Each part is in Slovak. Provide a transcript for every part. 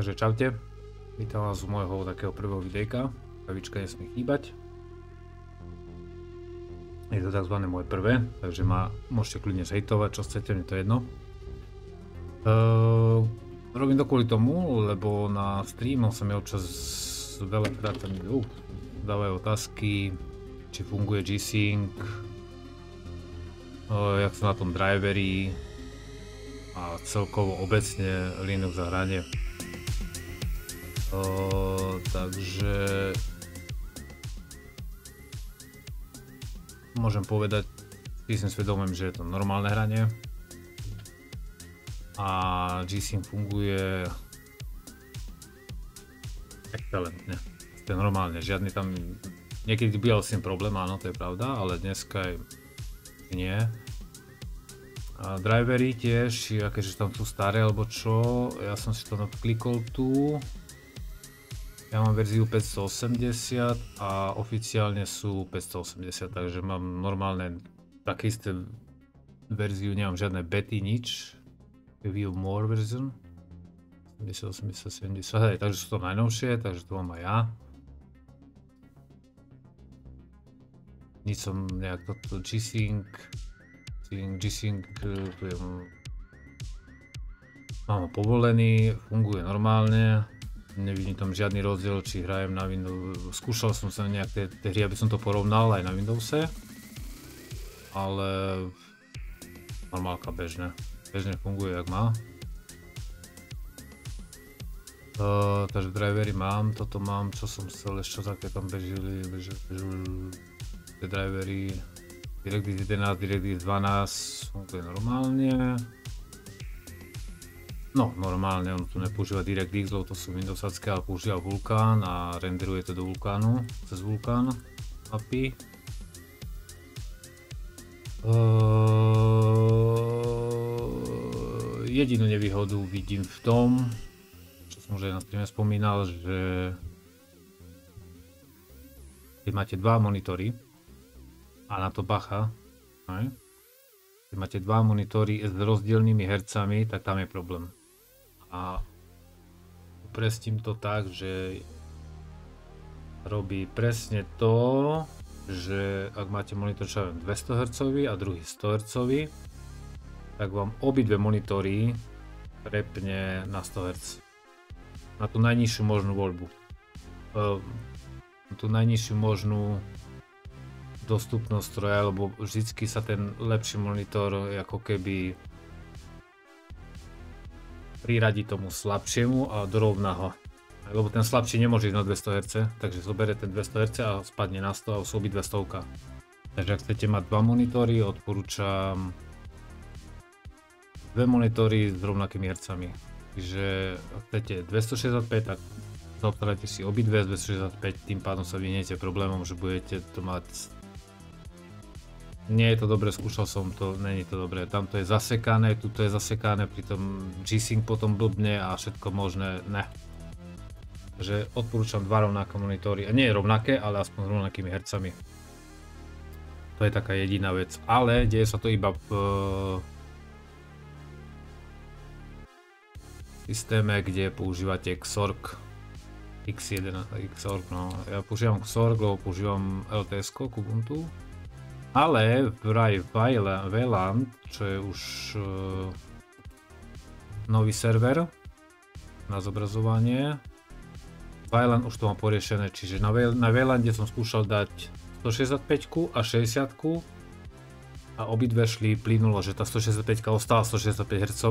Takže čaute, vítam vás z môjho takého prvého videjka, kavička nesmie chýbať. Je to tzv. Moje prvé, takže ma môžete kľudne zhejtovať, čo chcete, mne to jedno. Robím to kvôli tomu, lebo na streamoch sa mi občas veľakrát dávajú otázky, či funguje G-Sync, jak sú na tom drivery a celkovo obecne Linux a hranie. Takže môžem povedať s tým svedomím, že je to normálne hranie a G-Sync funguje excelentne, to je normálne, žiadny tam, niekedy býval s tým problém, áno, to je pravda, ale dneska nie. A drivery tiež, akéže tam sú staré alebo čo, ja som si to klikol tu. Ja mám verziu 580 a oficiálne sú 580, takže mám normálne také isté verziu, nemám žiadne bety, nič. View more version 80, 80, 70, takže sú to najnovšie, takže to mám aj ja. Nič som nejak toto G-Sync, mám ho povolený, funguje normálne. Nevidím tam žiadny rozdiel, či hrajem na Windows. Skúšal som sa nejaké tie hry, aby som to porovnal aj na Windowse. Ale normálka bežne funguje jak má. Takže drivery mám, toto mám, čo som chcel, ešte také tam bežili tie drivery. DirectX 11, DirectX 12 funguje normálne. No, normálne, on tu nepoužíva DirectX, lebo to sú Windowsacké, ale používa Vulkan a renderuje to do Vulkanu, cez Vulkan API. Jedinú nevýhodu vidím v tom, čo som už aj na streame spomínal, že keď máte dva monitory, a na to bacha, keď máte dva monitory s rozdielnymi hercami, tak tam je problém. A upresním to tak, že robí presne to, že ak máte monitor čo 200 Hz a druhý 100 Hz, tak vám obidve monitory prepne na 100 Hz. Na tú najnižšiu možnú voľbu. Na tú najnižšiu možnú dostupnosť stroja, lebo vždycky sa ten lepší monitor ako keby priradí tomu slabšiemu a dorovná ho. Lebo ten slabší nemôže ísť na 200 Hz, takže zoberie ten 200 Hz a spadne na 100 a sú obidve 100. Takže ak chcete mať dva monitory, odporúčam dve monitory s rovnakými hercami. Čiže ak chcete 265, tak zaobstarajte si obidve z 265, tým pádom sa vyhnete problémom, že budete to mať. Nie je to dobré, skúšal som to, není to dobré. Tamto je zasekané, tuto je zasekané, pritom G-Sync potom blbne a všetko možné, ne. Takže odporúčam dva rovnaké monitory, a nie rovnaké, ale aspoň s rovnakými hercami. To je taká jediná vec, ale deje sa to iba v systéme, kde používate Xorg X1, Xorg, no. Ja používam Xorg, lebo používam LTS-ko, Ubuntu. Ale vraj Wayland, čo je už nový server na zobrazovanie, Wayland už to má poriešené, čiže na Waylande som skúšal dať 165 a 60 a obidve šli plynulo, že tá 165 ostala 165 Hz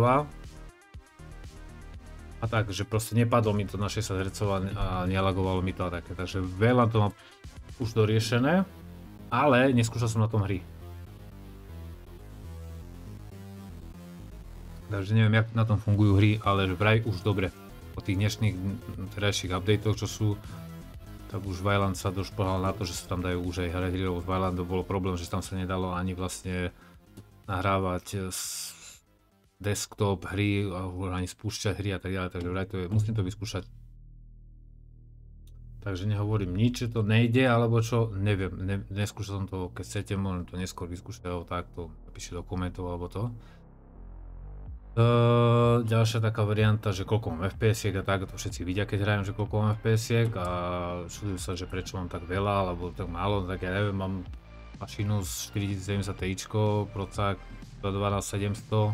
a tak, že proste nepadlo mi to na 60 Hz a nelagovalo mi to a také, takže Wayland to má už doriešené. Ale neskúšal som na tom hry. Takže neviem, jak na tom fungujú hry, ale vraj už dobre. Po tých dnešných terajších updateoch, čo sú, tak už Wayland sa došplhal na to, že sa tam dajú už aj hrať hry, lebo z Waylandu bolo problém, že tam sa nedalo ani vlastne nahrávať desktop hry, ani spúšťať hry a tak ďalej, takže vraj to je, musím to vyskúšať. Takže nehovorím nič, že to nejde, alebo čo, neviem, neskúšal som to, keď chcete, môžem to neskôr vyskúšať, alebo takto, napíšte do komentov, alebo to. Ďalšia taká varianta, že koľko mám FPS-iek a tak, to všetci vidia, keď hrajem, že koľko mám FPS-iek a čudujú sa, že prečo mám tak veľa, alebo tak málo, tak ja neviem, mám mašinu z 4070 Ti, procák 12700,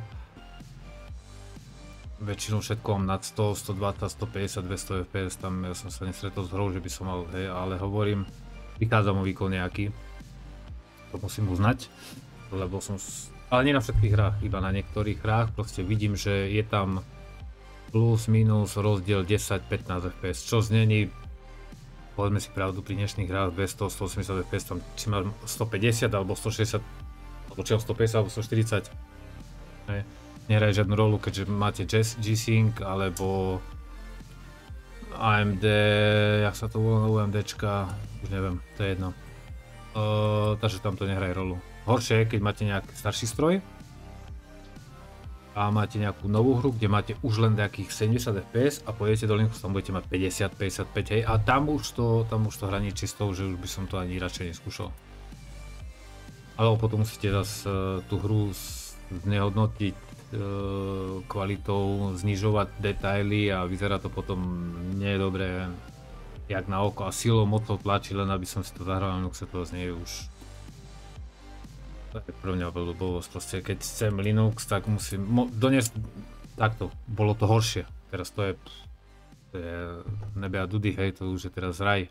väčšinou všetko mám nad 100, 120, 150, 200 FPS, tam ja som sa nestretol s hrou, že by som mal, hej, ale hovorím, vychádza mu výkon nejaký, to musím uznať, lebo som ale nie na všetkých hrách, iba na niektorých hrách, proste vidím, že je tam plus minus rozdiel 10-15 FPS, čo znení, povedzme si pravdu, pri dnešných hrách 200-180 FPS, tam či má 150 alebo 160, alebo či 150 alebo 140, nehraje žiadnu rolu, keďže máte G-Sync alebo AMD, jak sa to volá, UMDčka, už neviem, to je jedno, takže tam to nehraje rolu. Horšie je, keď máte nejaký starší stroj a máte nejakú novú hru, kde máte už len nejakých 70 FPS a pôjdete do Linuxu, tam budete mať 50, 55, hej, a tam už to hraničí s tou, že už by som to ani radšej neskúšal. Alebo potom musíte zase tú hru znehodnotiť kvalitou, znižovať detaily a vyzerá to potom nie je dobré, jak na oko a silou mocou tlačí, len aby som si to zahral na Linuxe, to nie je už. To je pre mňa blbosť, proste keď chcem Linux, tak musím doniesť takto, bolo to horšie, teraz to je nebe a dudy, hej, to už je teraz raj.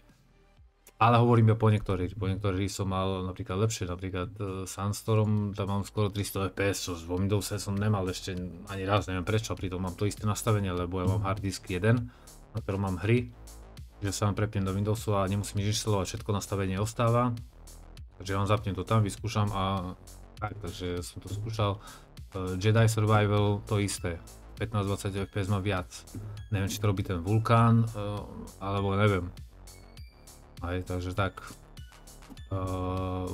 Ale hovorím po niektorých som mal napríklad lepšie, napríklad Sandstorm, tam mám skoro 300 FPS, čo vo Windowse som nemal ešte ani raz, neviem prečo, pritom mám to isté nastavenie, lebo ja mám harddisk 1, na ktorom mám hry, že sa vám prepnem do Windowsu a nemusím nič inštalovať, všetko nastavenie ostáva. Takže vám zapnem to tam, vyskúšam a tak, takže som to skúšal. Jedi Survival to isté, 15-20 FPS má viac. Neviem, či to robí ten Vulkan, alebo neviem. Aj, takže tak.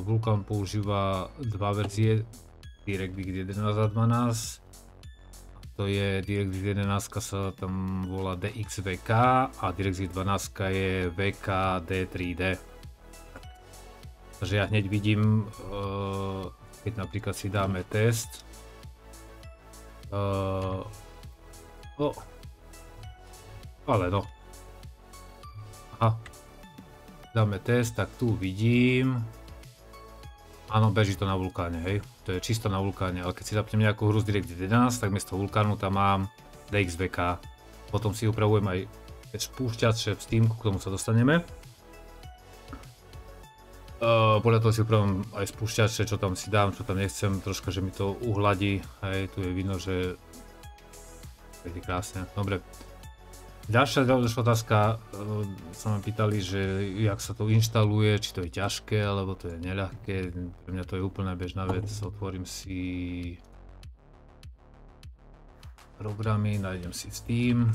Vulkan používa dva verzie, DirectX 11 a 12. To je DirectX 11 sa tam volá DXVK a DirectX 12 je VKD3D. Takže ja hneď vidím, keď napríklad si dáme test, ale no, aha, dáme test, tak tu vidím, áno, beží to na Vulkáne, hej, to je čisto na Vulkáne, ale keď si zapnem nejakú hru z DirectX 11, tak miesto Vulkánu tam mám DXVK, potom si upravujem aj spúšťače v Steamku, k tomu sa dostaneme. Podľa toho si upravím aj spúšťače, čo tam si dám, čo tam nechcem, troška, že mi to uhladí, hej, tu je vidno, že je krásne, dobre. Ďalšia otázka, sa ma pýtali, že jak sa to inštaluje, či to je ťažké, alebo to je neľahké, pre mňa to je úplne bežná vec, otvorím si programy, nájdem si Steam.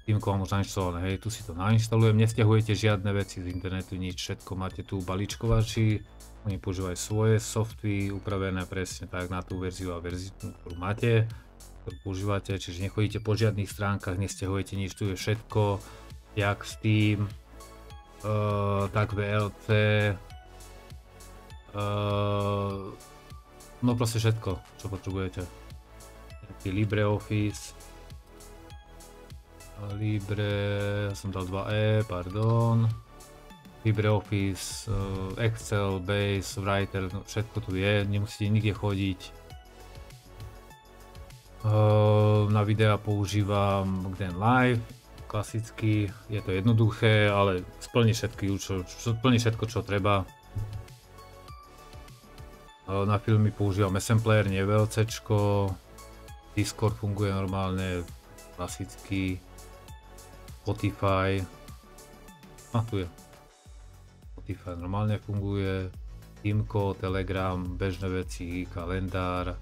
Steamko mám už nainštalované, hej, tu si to nainštalujem, nesťahujete žiadne veci z internetu, nič, všetko máte tu balíčkovači, oni používajú svoje softy, upravené presne tak na tú verziu a verziu, ktorú máte, ktorú používate, čiže nechodíte po žiadnych stránkach, nesťahujete nič, tu je všetko, jak Steam, tak VLC, no proste všetko, čo potrebujete, nejaký LibreOffice, ja som dal 2E, pardon, LibreOffice, Excel, Base, Writer, no všetko tu je, nemusíte nikde chodiť. Na videa používam Kdenlive, klasicky, je to jednoduché, ale splní všetko, čo treba. Na filmy používam SM Player, nie VLCčko, Discord funguje normálne, klasicky. Spotify, a tu je, Spotify normálne funguje, Teamko, Telegram, bežné veci, kalendár,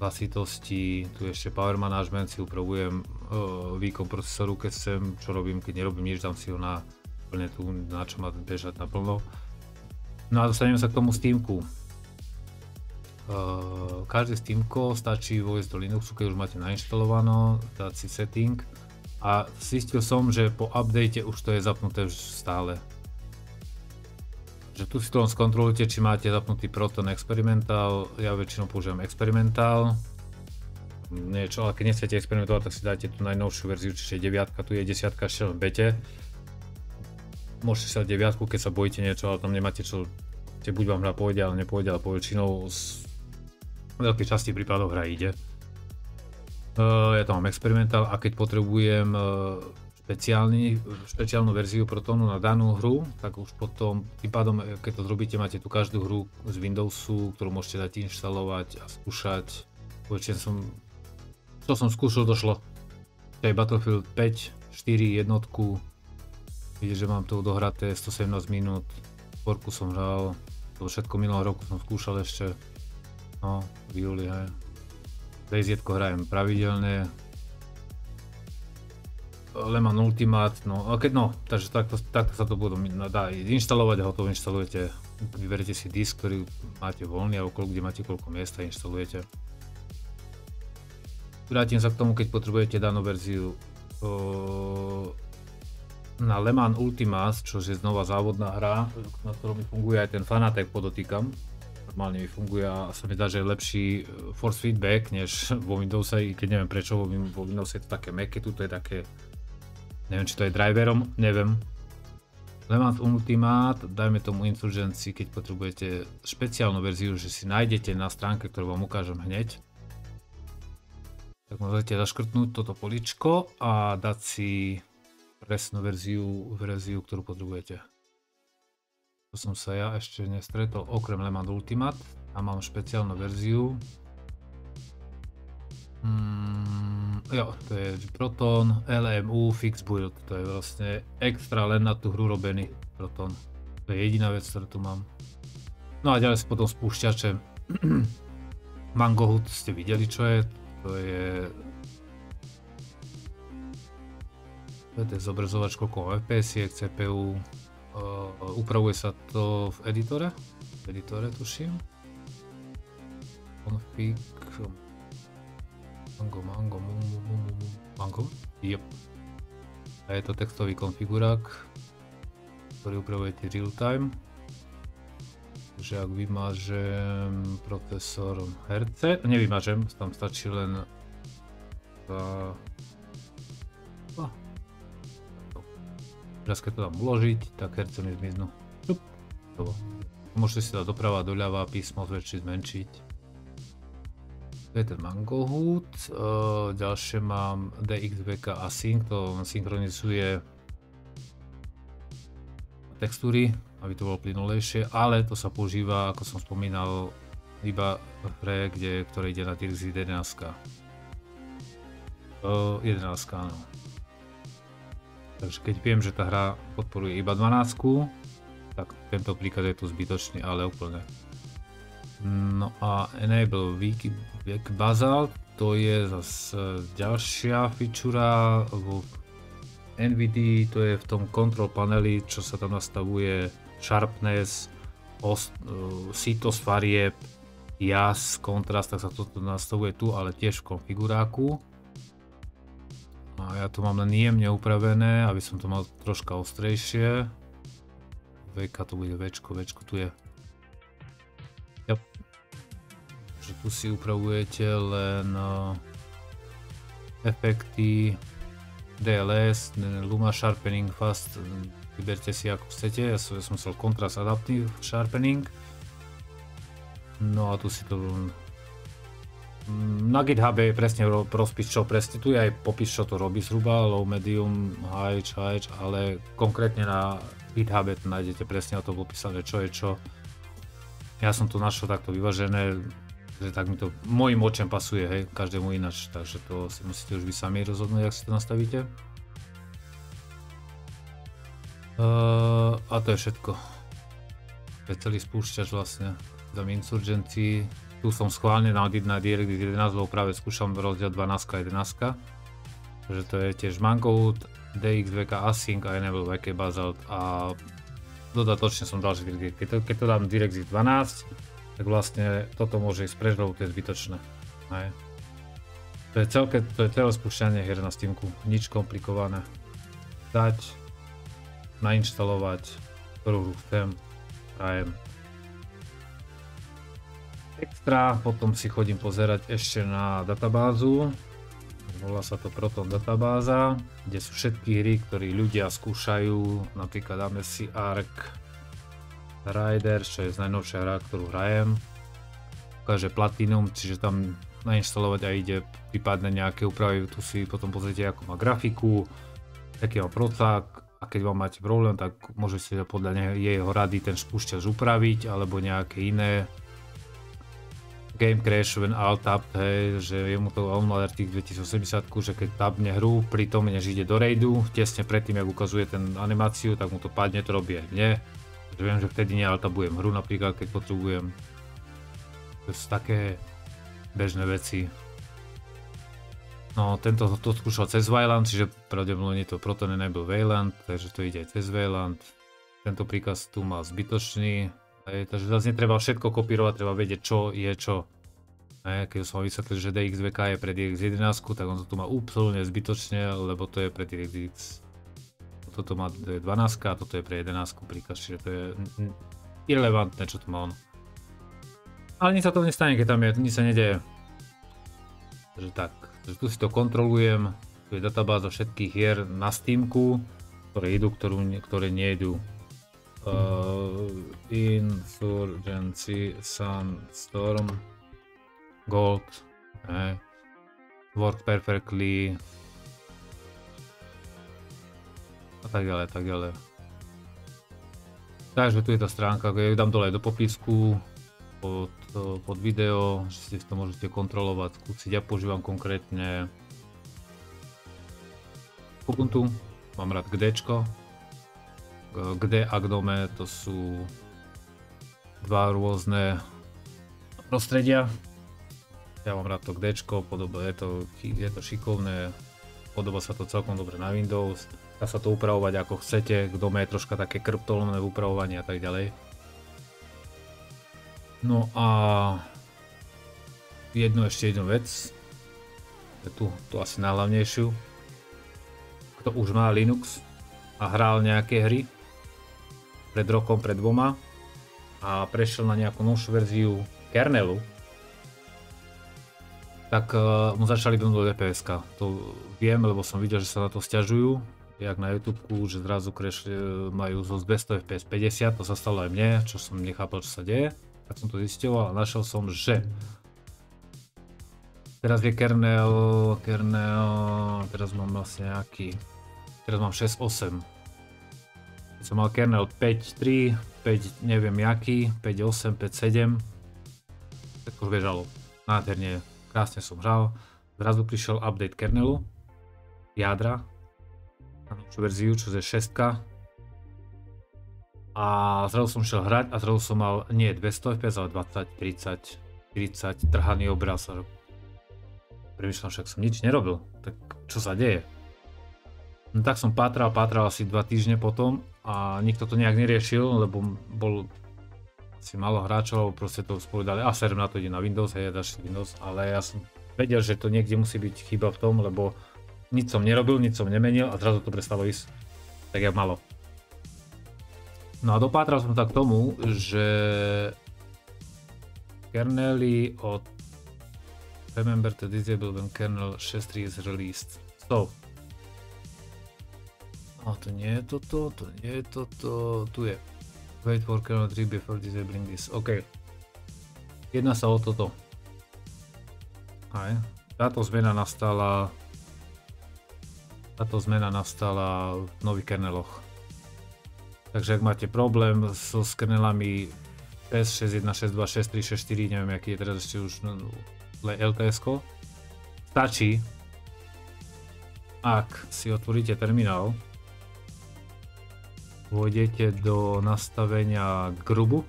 hlasitosti, tu ešte Power Management, si upravujem výkon procesoru, keď chcem, čo robím, keď nerobím nič, dám si ho na plne tu, na čo má bežať naplno. No a dostaneme sa k tomu Steamku. Každé Steamko stačí vojsť do Linuxu, keď už máte nainštalované, dať si setting. A zistil som, že po update už to je zapnuté stále. Že tu si to len skontrolujte, či máte zapnutý Proton Experimental, ja väčšinou používam Experimental. niečo, ale keď nechcete experimentovať, tak si dajte tú najnovšiu verziu, čiže 9, tu je 10 ešte v bete. Môžete si dať 9, keď sa bojíte niečo, ale tam nemáte čo, buď vám hra pôjde, ale nepôjde, ale poväčšinou z veľkej časti prípadov hra ide. Ja tam mám experimentál a keď potrebujem špeciálnu verziu Protonu na danú hru, tak už potom, tým pádom, keď to zrobíte, máte tu každú hru z Windowsu, ktorú môžete dať inštalovať a skúšať. Čo som skúšal, došlo. Aj Battlefield 5, 4, jednotku. Vidíte, že mám to dohraté 117 minút. Porku som hral, to všetko minulého roku som skúšal ešte. No, v júli, hej. DayZ-ko hrajem pravidelne. Le Mans Ultimate, takže takto sa to dá inštalovať a hotovo inštalujete. Vyberete si disk, ktorý máte voľný alebo kde máte koľko miesta, inštalujete. Vrátim sa k tomu, keď potrebujete danú verziu na Le Mans Ultimate, čo je znova závodná hra, na ktorom mi funguje aj ten Fanatec, podotýkam. Normálne mi funguje a sa mi dá, že je lepší force feedback než vo Windowse, i keď neviem prečo, vo Windowse je to také mäkké, tuto je také, neviem či to je driverom, neviem. Le Mans Ultimate, dajme tomu Insurgency, keď potrebujete špeciálnu verziu, že si nájdete na stránke, ktorú vám ukážem hneď. Tak môžete zaškrtnúť toto poličko a dať si presnú verziu, ktorú potrebujete. To som sa ja ešte nestretol okrem Le Mans Ultimate a mám špeciálnu verziu. Jo, to je Proton LMU Fix Build, to je vlastne extra len na tú hru robený Proton. To je jediná vec, ktorú tu mám. No a ďalej si potom spúšťače. Mangohut ste videli, čo je. To je zobrazovač, koľko FPS-iek, CPU. Upravuje sa to v editore. Tuším. Config. Mango. Yep. A je to textový konfigurák, ktorý upravujete real time. Takže ak vymážem procesor herce, nevymážem, tam stačí len teraz keď to dám uložiť, tak herce mi zmiznú. Môžete si dať doprava, doľava, písmo zväčšiť, zmenšiť. To je ten Mangohut. Ďalšie mám DXVK Async, to synchronizuje textúry, aby to bolo plynulejšie, ale to sa používa, ako som spomínal, iba v hre, ktoré ide na DirectX 11. 11, áno. Takže keď viem, že tá hra podporuje iba 12, tak tento príklad je tu zbytočný, ale úplne. No a Enable Wiki Basalt, to je zase ďalšia feature vo NVIDIA, to je v tom control paneli, čo sa tam nastavuje sharpness, sítosť farieb, jas, kontrast, tak sa toto nastavuje tu, ale tiež v konfiguráku. A ja to mám len jemne upravené, aby som to mal troška ostrejšie. VK to bude Včko tu je. Yep. Takže tu si upravujete len efekty, DLS, Luma Sharpening Fast, vyberte si ako chcete, ja som chcel Contrast Adaptive Sharpening. No a tu si to na GitHub je presne rozpis, čo presne, tu je aj popis, čo to robí zhruba, low, medium, high, ale konkrétne na GitHub to nájdete presne o to popísané, čo je čo. Ja som to našiel takto vyvážené, že tak mi to mojim očiam pasuje, hej, každému ináč, takže to si musíte už vy sami rozhodnúť, ak si to nastavíte. A to je všetko. To je celý spúšťač vlastne, dám Insurgency. Tu som schválne na DirectX 11, lebo práve skúšam rozdiel 12 a 11. Takže to je tiež Mangohut, DXVK Async a Enable Wiki Basalt a dodatočne som dal, že keď to dám DirectX 12, tak vlastne toto môže ísť preč, lebo to je zbytočné. Hej. To je celé spúšťanie hier na Steamku, nič komplikované. Dať, nainštalovať, ktorú hru chcem, prajem. Extra, potom si chodím pozerať ešte na databázu. Volá sa to Proton databáza, kde sú všetky hry, ktoré ľudia skúšajú, napríklad dáme si Ark Riders, čo je najnovšia hra, ktorú hrajem. Ukáže Platinum, čiže tam nainštalovať a ide prípadne nejaké úpravy, tu si potom pozrite, ako má grafiku, aký má procák, a keď vám máte problém, tak môžete podľa jeho rady ten spúšťač upraviť, alebo nejaké iné. Game crash when alt tab, hej, že je mu to on mal RTX 2080, že keď tabne hru, pri tom než ide do raidu, tesne predtým, jak ukazuje ten animáciu, tak mu to padne, to robí aj mne. Takže viem, že vtedy nealtabujem hru napríklad, keď potrebujem. To sú také bežné veci. No, tento to skúšal cez Wayland, čiže pravdepodobne to Proton Enable Wayland, takže to ide aj cez Wayland. Tento príkaz tu má zbytočný. Takže zase netreba všetko kopírovať, treba vedieť, čo je čo. Keď som vysvetlil, že DXVK je pre DX11, tak on to tu má úplne zbytočne, lebo to je pre DX. Toto má 12 a toto je pre 11 príkaz, čiže to je irrelevantné, čo tu má on. Ale nič sa to nestane, keď tam je, nič sa nedeje. Takže tak, takže tu si to kontrolujem, tu je databáza všetkých hier na Steamku, ktoré idú, ktoré nejdú. Insurgency, Sunstorm, Gold, Work Perfectly a tak ďalej, tak ďalej. Takže tu je tá stránka, ja ju dám dole do popisku pod video, že si to môžete kontrolovať, skúsiť. Ja používam konkrétne Ubuntu, mám rád GDčko. GDE a GNOME to sú dva rôzne prostredia. Ja mám rád to GDčko, je to šikovné, podobá sa to celkom dobre na Windows. Dá sa to upravovať ako chcete, GNOME je troška také krptolné v upravovaní a tak ďalej. No a ešte jednu vec, tu asi najhlavnejšiu. Kto už má Linux a hral nejaké hry pred rokom, pred dvoma a prešiel na nejakú novšiu verziu kernelu, tak mu začali blbnúť DPS-ka. To viem, lebo som videl, že sa na to sťažujú, jak na YouTubeku, že zrazu majú zo 200 FPS 50, to sa stalo aj mne, čo som nechápal, čo sa deje. Tak som to zisťoval a našiel som, že teraz je kernel, teraz mám vlastne nejaký, teraz mám 6.8. Som mal kernel 5.3, 5 neviem jaký, 5.8, 5.7. Tak už bežalo. Nádherne, krásne som hral. Zrazu prišiel update kernelu, jadra, na novšiu verziu, čo je 6. A zrazu som šiel hrať a zrazu som mal nie 200 fps, ale 20, 30, 40 trhaný obraz. Premýšľam, však som nič nerobil, tak čo sa deje? No tak som pátral asi 2 týždne potom a nikto to nejak neriešil, lebo bol asi málo hráčov, proste to spovedali, a serem na to ide na Windows, hej, dáš Windows, ale ja som vedel, že to niekde musí byť chyba v tom, lebo nič som nerobil, nič som nemenil a zrazu to prestalo ísť tak jak malo. No a dopátral som tak k tomu, že kernely od remember to disable when kernel 6.3 is released. So, to nie je toto, tu je wait for kernel 3 before disabling this. OK. Jedná sa o toto. Aj. Táto zmena nastala v nových kerneloch. Takže ak máte problém so kernelami PS6, 1, 6, 2, 6, 3, 6, 4, neviem aký je teraz ešte už LTS-ko, stačí, ak si otvoríte terminál, vôjdete do nastavenia grubu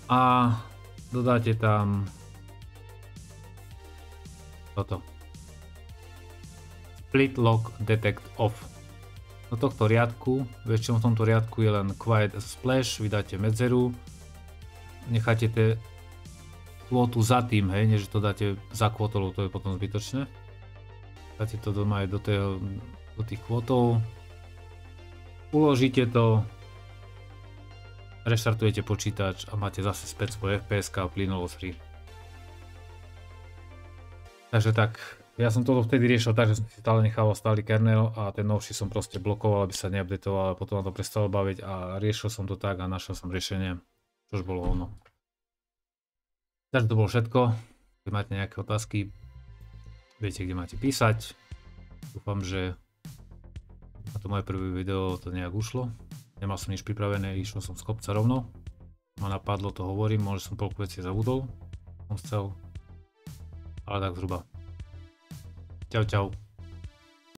a dodáte tam toto. Split lock detect off. Do tohto riadku, väčšinou v tomto riadku je len quiet splash, vydáte medzeru, necháte kvótu za tým, hej, než to dáte za kvótou, to je potom zbytočné. Dáte to doma aj do tých kvótov, uložíte to reštartujete počítač a máte zase späť svoje FPS a plynulo free. Takže tak, ja som toto vtedy riešil tak, že som si stále nechával stály kernel a ten novší som proste blokoval, aby sa neupdatoval, ale potom ma to prestalo baviť a riešil som to tak a našiel som riešenie, čož bolo ono. Takže to bolo všetko. Keď máte nejaké otázky, viete, kde máte písať. Dúfam, že na to moje prvé video to nejak ušlo. Nemal som nič pripravené, išiel som z kopca rovno. Ma napadlo, to hovorím, možno som toľko vecí zabudol. Som chcel, ale tak zhruba. Čau, čau.